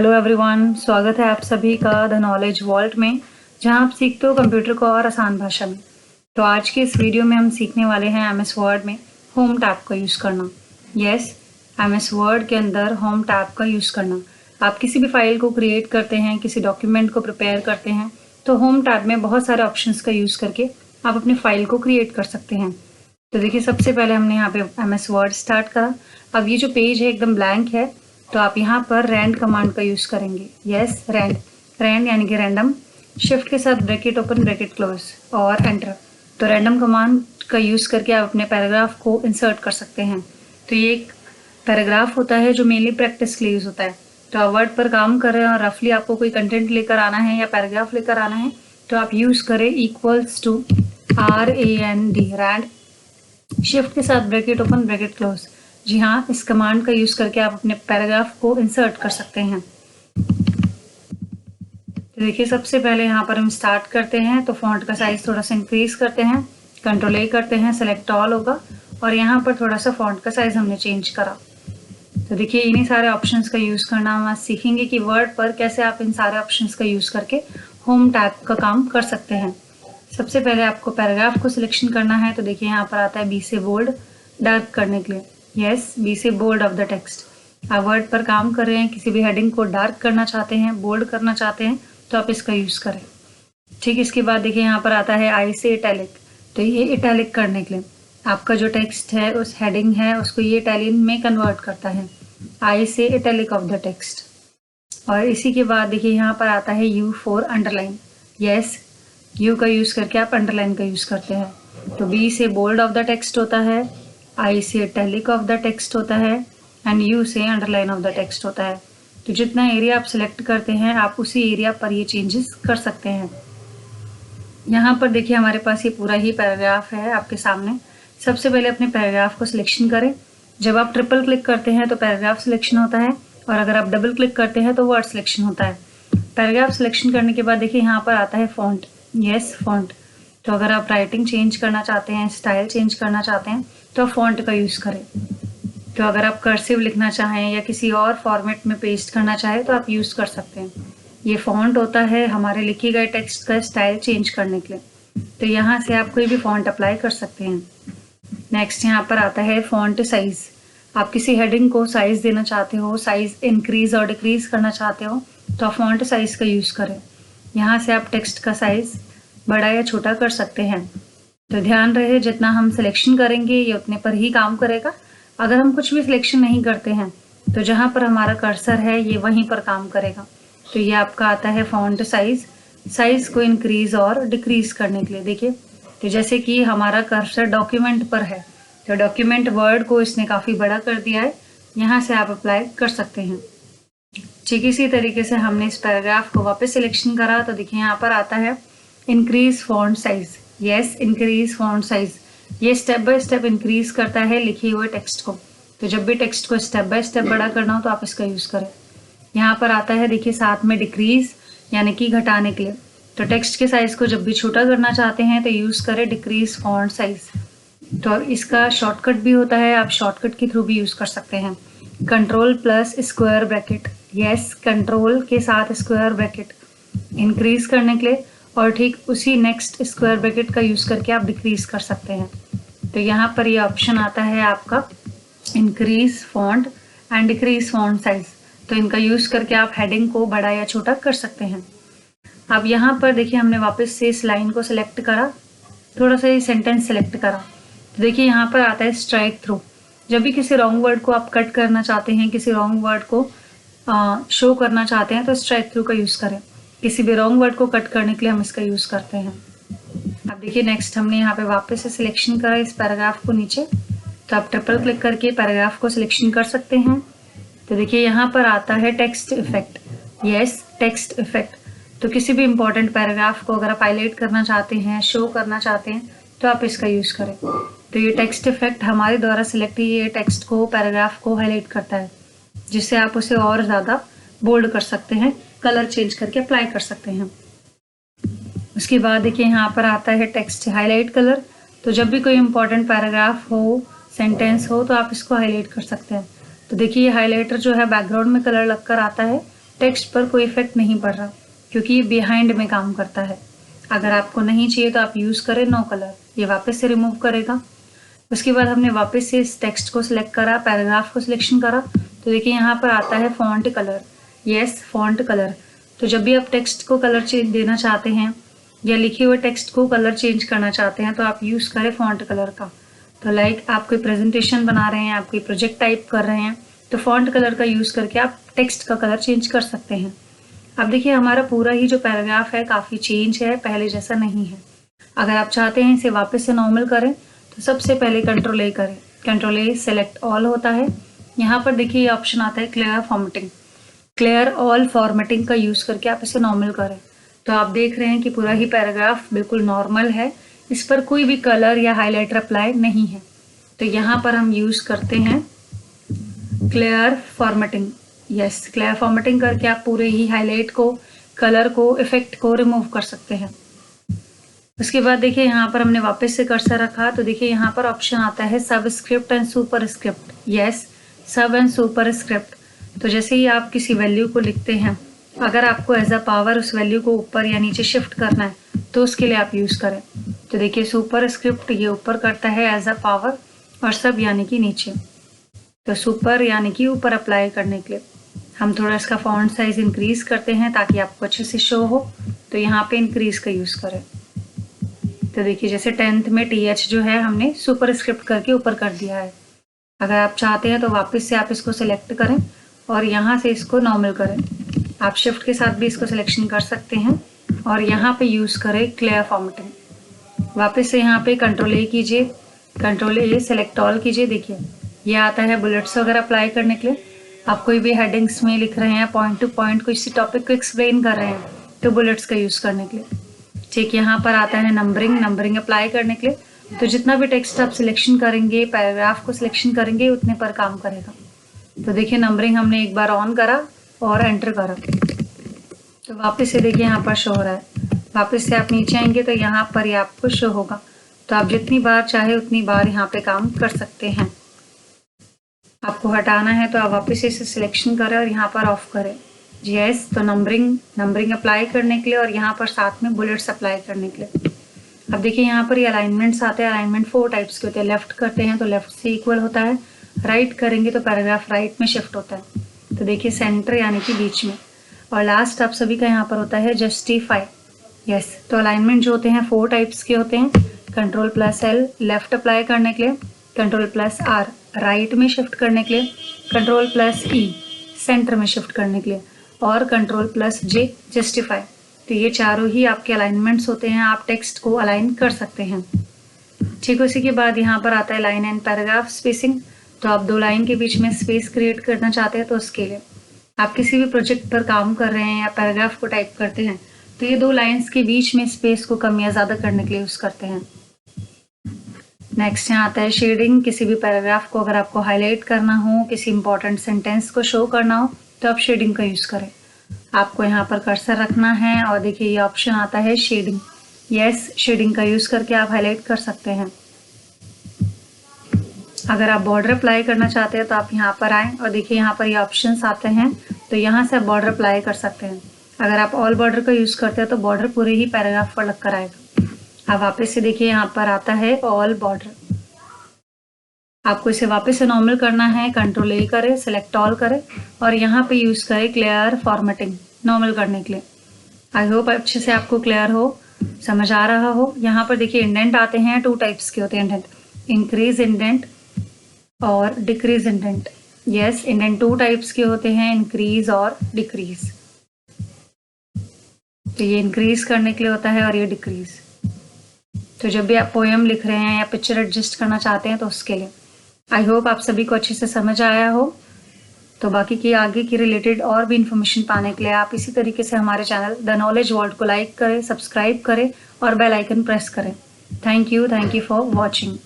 Hello everyone, स्वागत है आप सभी का द नॉलेज वॉल्ट में, जहां आप सीखते हो कंप्यूटर को और आसान भाषा में। तो आज के इस वीडियो में हम सीखने वाले हैं एमएस वर्ड में होम टैब का यूज़ करना। यस, एमएस वर्ड के अंदर होम टैब का यूज़ करना। आप किसी भी फाइल को क्रिएट करते हैं, किसी डॉक्यूमेंट को प्रिपेयर करते हैं, तो होम टैब में बहुत सारे ऑप्शंस का यूज़ करके आप अपनी फाइल को क्रिएट कर सकते हैं। तो देखिए, सबसे पहले हमने यहाँ पे एमएस वर्ड स्टार्ट करा। अब ये जो पेज है एकदम ब्लैंक है, तो आप यहाँ पर रैंड कमांड का यूज़ करेंगे। यस, रैंड यानी कि रैंडम। शिफ्ट के साथ ब्रैकेट ओपन ब्रैकेट क्लोज और एंटर। तो रैंडम कमांड का यूज़ करके आप अपने पैराग्राफ को इंसर्ट कर सकते हैं। तो ये एक पैराग्राफ होता है जो मेनली प्रैक्टिस के लिए यूज़ होता है। तो आप वर्ड पर काम कर रहे हैं और रफली आपको कोई कंटेंट लेकर आना है या पैराग्राफ लेकर आना है, तो आप यूज़ करें equals to RAND, rand. Shift के साथ ब्रैकेट ओपन ब्रैकेट क्लोज। जी हाँ, इस कमांड का यूज़ करके आप अपने पैराग्राफ को इंसर्ट कर सकते हैं। तो देखिए, सबसे पहले यहाँ पर हम स्टार्ट करते हैं, तो फॉन्ट का साइज थोड़ा सा इंक्रीज करते हैं, Ctrl A करते हैं, सेलेक्ट ऑल होगा और यहाँ पर थोड़ा सा फॉन्ट का साइज हमने चेंज करा। तो देखिए, इन्हीं सारे ऑप्शंस का यूज़ करना हम आज सीखेंगे कि वर्ड पर कैसे आप इन सारे ऑप्शंस का यूज़ करके होम टैब का काम कर सकते हैं। सबसे पहले आपको पैराग्राफ को सिलेक्शन करना है। तो देखिए, यहाँ पर आता है बी से बोल्ड डार्क करने के लिए। यस, बी से बोल्ड ऑफ द टेक्स्ट। आप वर्ड पर काम कर रहे हैं, किसी भी हेडिंग को डार्क करना चाहते हैं, बोल्ड करना चाहते हैं, तो आप इसका यूज़ करें। ठीक, इसके बाद देखिए यहाँ पर आता है आई से इटैलिक। तो ये इटैलिक करने के लिए आपका जो टेक्स्ट है, उस हेडिंग है, उसको ये इटैलिक में कन्वर्ट करता है। आई से इटैलिक ऑफ द टेक्स्ट। और इसी के बाद देखिए यहाँ पर आता है you for underline. Yes, you का यूज़ करके आप अंडरलाइन का यूज़ करते हैं। तो बी से बोल्ड ऑफ द टेक्स्ट होता है, आई से इटैलिक ऑफ द टेक्स्ट होता है एंड यू से अंडरलाइन ऑफ द टेक्स्ट होता है। तो जितना एरिया आप सिलेक्ट करते हैं, आप उसी एरिया पर ये चेंजेस कर सकते हैं। यहाँ पर देखिए, हमारे पास ये पूरा ही पैराग्राफ है आपके सामने। सबसे पहले अपने पैराग्राफ को सिलेक्शन करें। जब आप ट्रिपल क्लिक करते हैं तो पैराग्राफ सिलेक्शन होता है, और अगर आप डबल क्लिक करते हैं तो वर्ड सिलेक्शन होता है। पैराग्राफ सिलेक्शन करने के बाद देखिए यहाँ पर आता है फॉन्ट। Yes, font. तो अगर आप राइटिंग चेंज करना चाहते हैं, स्टाइल चेंज करना चाहते हैं, तो आप फॉन्ट का यूज़ करें। तो अगर आप कर्सिव लिखना चाहें या किसी और फॉर्मेट में पेस्ट करना चाहें, तो आप यूज़ कर सकते हैं। ये फॉन्ट होता है हमारे लिखे गए टेक्स्ट का स्टाइल चेंज करने के लिए। तो यहाँ से आप कोई भी फॉन्ट अप्लाई कर सकते हैं। नेक्स्ट यहाँ पर आता है फॉन्ट साइज़। आप किसी हेडिंग को साइज़ देना चाहते हो, साइज़ इंक्रीज और डिक्रीज करना चाहते हो, तो आप फॉन्ट साइज़ का यूज़ करें। यहाँ से आप टेक्स्ट का साइज़ बड़ा या छोटा कर सकते हैं। तो ध्यान रहे, जितना हम सिलेक्शन करेंगे ये उतने पर ही काम करेगा। अगर हम कुछ भी सिलेक्शन नहीं करते हैं, तो जहाँ पर हमारा कर्सर है ये वहीं पर काम करेगा। तो ये आपका आता है फॉन्ट साइज़ को इंक्रीज और डिक्रीज करने के लिए। देखिए, तो जैसे कि हमारा कर्सर डॉक्यूमेंट पर है, तो डॉक्यूमेंट वर्ड को इसने काफ़ी बड़ा कर दिया है, यहाँ से आप अप्लाई कर सकते हैं। ठीक इसी तरीके से हमने इस पैराग्राफ को वापस सिलेक्शन करा, तो देखिए यहाँ पर आता है increase font size. Yes, increase font size. ये स्टेप बाय स्टेप इंक्रीज करता है लिखे हुए टेक्स्ट को। तो जब भी टेक्स्ट को स्टेप बाय स्टेप बड़ा करना हो तो आप इसका यूज़ करें। यहाँ पर आता है देखिए साथ में डिक्रीज यानी कि घटाने के लिए। तो टेक्स्ट के साइज को जब भी छोटा करना चाहते हैं तो यूज़ करें डिक्रीज फॉन्ट साइज। तो इसका शॉर्टकट भी होता है, आप शॉर्टकट के थ्रू भी यूज़ कर सकते हैं। Control plus square bracket. Yes, control के साथ स्क्वायर ब्रैकेट इंक्रीज करने के लिए, और ठीक उसी नेक्स्ट स्क्वायर ब्रैकेट का यूज़ करके आप डिक्रीज कर सकते हैं। तो यहाँ पर ये ऑप्शन आता है आपका increase font and decrease font size. तो इनका यूज़ करके आप हेडिंग को बड़ा या छोटा कर सकते हैं। अब यहाँ पर देखिए, हमने वापस से इस लाइन को सिलेक्ट करा, थोड़ा सा ये सेंटेंस सेलेक्ट करा। तो देखिए यहाँ पर आता है स्ट्राइक थ्रू। जब भी किसी रॉन्ग वर्ड को आप कट करना चाहते हैं, किसी रॉन्ग वर्ड को शो करना चाहते हैं, तो स्ट्राइक थ्रू का यूज़ करें। किसी भी रॉन्ग वर्ड को कट करने के लिए हम इसका यूज़ करते हैं। अब देखिए, नेक्स्ट हमने यहाँ पे वापस से सिलेक्शन करा इस पैराग्राफ को नीचे, तो आप ट्रिपल क्लिक करके पैराग्राफ को सिलेक्शन कर सकते हैं। तो देखिए यहाँ पर आता है text effect. Yes, text effect. तो किसी भी इंपॉर्टेंट पैराग्राफ को अगर आप हाईलाइट करना चाहते हैं, शो करना चाहते हैं, तो आप इसका यूज़ करें। तो ये टेक्स्ट इफेक्ट हमारे द्वारा सिलेक्ट ये टेक्स्ट को, पैराग्राफ को हाईलाइट करता है, जिससे आप उसे और ज़्यादा बोल्ड कर सकते हैं, कलर चेंज करके अप्लाई कर सकते हैं। उसके बाद देखिए यहाँ पर आता है टेक्स्ट हाईलाइट कलर। तो जब भी कोई इंपॉर्टेंट पैराग्राफ हो, सेंटेंस हो, तो आप इसको हाईलाइट कर सकते हैं। तो देखिए, ये हाईलाइटर जो है बैकग्राउंड में कलर लगकर आता है, टेक्स्ट पर कोई इफेक्ट नहीं पड़ रहा क्योंकि ये बिहाइंड में काम करता है। अगर आपको नहीं चाहिए तो आप यूज़ करें नो कलर, ये वापस से रिमूव करेगा। उसके बाद हमने वापस से इस टेक्स्ट को सिलेक्ट करा, पैराग्राफ को सिलेक्शन करा, तो देखिए यहाँ पर आता है font colour. Yes, font colour. तो जब भी आप टेक्स्ट को कलर चेंज देना चाहते हैं या लिखे हुए टेक्स्ट को कलर चेंज करना चाहते हैं तो आप यूज़ करें फॉन्ट कलर का। तो लाइक आप कोई प्रेजेंटेशन बना रहे हैं, आप कोई प्रोजेक्ट टाइप कर रहे हैं, तो फॉन्ट कलर का यूज़ करके आप टेक्स्ट का कलर चेंज कर सकते हैं। अब देखिए हमारा पूरा ही जो पैराग्राफ है काफ़ी चेंज है, पहले जैसा नहीं है। अगर आप चाहते हैं इसे वापस से नॉर्मल करें तो सबसे पहले कंट्रोल ए करें। कंट्रोल ए सेलेक्ट ऑल होता है। यहाँ पर देखिए ये ऑप्शन आता है clear formatting. Clear all formatting का यूज़ करके आप इसे नॉर्मल करें तो आप देख रहे हैं कि पूरा ही पैराग्राफ बिल्कुल नॉर्मल है, इस पर कोई भी कलर या हाईलाइटर अप्लाई नहीं है। तो यहाँ पर हम यूज़ करते हैं clear formatting. Yes, clear formatting करके आप पूरे ही हाईलाइट को, कलर को, इफेक्ट को रिमूव कर सकते हैं। उसके बाद देखिए यहाँ पर हमने वापस से कर्सर रखा तो देखिए यहाँ पर ऑप्शन आता है सब script and super script. Yes, सब एंड सुपर स्क्रिप्ट। तो जैसे ही आप किसी वैल्यू को लिखते हैं, अगर आपको एज अ पावर उस वैल्यू को ऊपर या नीचे शिफ्ट करना है तो उसके लिए आप यूज़ करें। तो देखिए सुपर स्क्रिप्ट ये ऊपर करता है एज अ पावर और सब यानी कि नीचे। तो सुपर यानी कि ऊपर अप्लाई करने के लिए हम थोड़ा इसका फॉन्ट साइज इंक्रीज करते हैं ताकि आपको अच्छे से शो हो। तो यहाँ पे इंक्रीज का यूज़ करें। तो देखिए जैसे 10th में TH जो है हमने सुपर स्क्रिप्ट करके ऊपर कर दिया है। अगर आप चाहते हैं तो वापस से आप इसको सिलेक्ट करें और यहाँ से इसको नॉर्मल करें। आप शिफ्ट के साथ भी इसको सिलेक्शन कर सकते हैं और यहाँ पे यूज़ करें क्लियर फॉर्मेटिंग। वापस से यहाँ पे कंट्रोल ए कीजिए, कंट्रोल ए सेलेक्ट ऑल कीजिए। देखिए ये आता है बुलेट्स वगैरह अप्लाई करने के लिए। आप कोई भी हेडिंग्स में लिख रहे हैं, पॉइंट टू पॉइंट किसी टॉपिक को एक्सप्लेन कर रहे हैं तो बुलेट्स का यूज़ करने के लिए। ठीक, यहाँ पर आता है नंबरिंग, नंबरिंग अप्लाई करने के लिए। तो जितना भी टेक्स्ट आप सिलेक्शन करेंगे, पैराग्राफ को सिलेक्शन करेंगे, उतने पर काम करेगा। तो देखिए नंबरिंग हमने एक बार ऑन करा और एंटर करा तो वापस से देखिए यहाँ पर शो हो रहा है। वापस से आप नीचे आएंगे तो यहाँ पर ये आपको शो होगा। तो आप जितनी बार चाहे उतनी बार यहाँ पे काम कर सकते हैं। आपको हटाना है तो आप वापस इसे सिलेक्शन करें और यहाँ पर ऑफ करें। यस, तो नंबरिंग अप्लाई करने के लिए और यहाँ पर साथ में बुलेट्स अप्लाई करने के लिए। अब देखिए यहाँ पर ये अलाइनमेंट्स आते हैं। अलाइनमेंट 4 टाइप्स के होते हैं। लेफ्ट करते हैं तो लेफ्ट से इक्वल होता है, राइट करेंगे तो पैराग्राफ राइट में शिफ्ट होता है। तो देखिए सेंटर यानी कि बीच में, और लास्ट आप सभी का यहाँ पर होता है जस्टिफाई। यस, तो अलाइनमेंट जो होते हैं 4 टाइप्स के होते हैं। Ctrl+L लेफ्ट अप्लाई करने के लिए, Ctrl+R राइट में शिफ्ट करने के लिए, Ctrl+E सेंटर में शिफ्ट करने के लिए और Ctrl+J जस्टिफाई। तो ये चारों ही आपके अलाइनमेंट्स होते हैं। आप टेक्स्ट को अलाइन कर सकते हैं। ठीक, उसी के बाद यहाँ पर आता है लाइन एंड पैराग्राफ स्पेसिंग। तो आप 2 लाइन के बीच में स्पेस क्रिएट करना चाहते हैं तो उसके लिए आप किसी भी प्रोजेक्ट पर काम कर रहे हैं या पैराग्राफ को टाइप करते हैं तो ये 2 लाइन्स के बीच में स्पेस को कम या ज़्यादा करने के लिए यूज़ करते हैं। नेक्स्ट यहाँ आता है शेडिंग। किसी भी पैराग्राफ को अगर आपको हाईलाइट करना हो, किसी इंपॉर्टेंट सेंटेंस को शो करना हो तो आप शेडिंग का यूज़ करें। आपको यहाँ पर कर्सर रखना है और देखिए ये ऑप्शन आता है शेडिंग। यस, शेडिंग का यूज़ करके आप हाईलाइट कर सकते हैं। अगर आप बॉर्डर अप्लाई करना चाहते हैं तो आप यहाँ पर आएँ और देखिए यहाँ पर ये ऑप्शंस आते हैं। तो यहाँ से आप बॉर्डर अप्लाई कर सकते हैं। अगर आप ऑल बॉर्डर का यूज़ करते हैं तो बॉर्डर पूरे ही पैराग्राफ पर लग कर आएगा। अब वापस से देखिए यहाँ पर आता है ऑल बॉर्डर। आपको इसे वापस से नॉर्मल करना है। कंट्रोल ए करें, सेलेक्ट ऑल करें और यहाँ पे यूज़ करें क्लियर फॉर्मेटिंग नॉर्मल करने के लिए। आई होप अच्छे से आपको क्लियर हो, समझ आ रहा हो। यहाँ पर देखिए इंडेंट आते हैं। 2 टाइप्स के होते हैं इंडेंट, इंक्रीज इंडेंट और decrease indent. Yes, indent 2 types के होते हैं, इंक्रीज और डिक्रीज। तो ये इंक्रीज करने के लिए होता है और ये डिक्रीज। तो जब भी आप पोएम लिख रहे हैं या पिक्चर एडजस्ट करना चाहते हैं तो उसके लिए। आई होप आप सभी को अच्छे से समझ आया हो। तो बाकी की आगे की रिलेटेड और भी इन्फॉर्मेशन पाने के लिए आप इसी तरीके से हमारे चैनल द नॉलेज वर्ल्ड को लाइक करें, सब्सक्राइब करें और बेल आइकन प्रेस करें। Thank you for watching.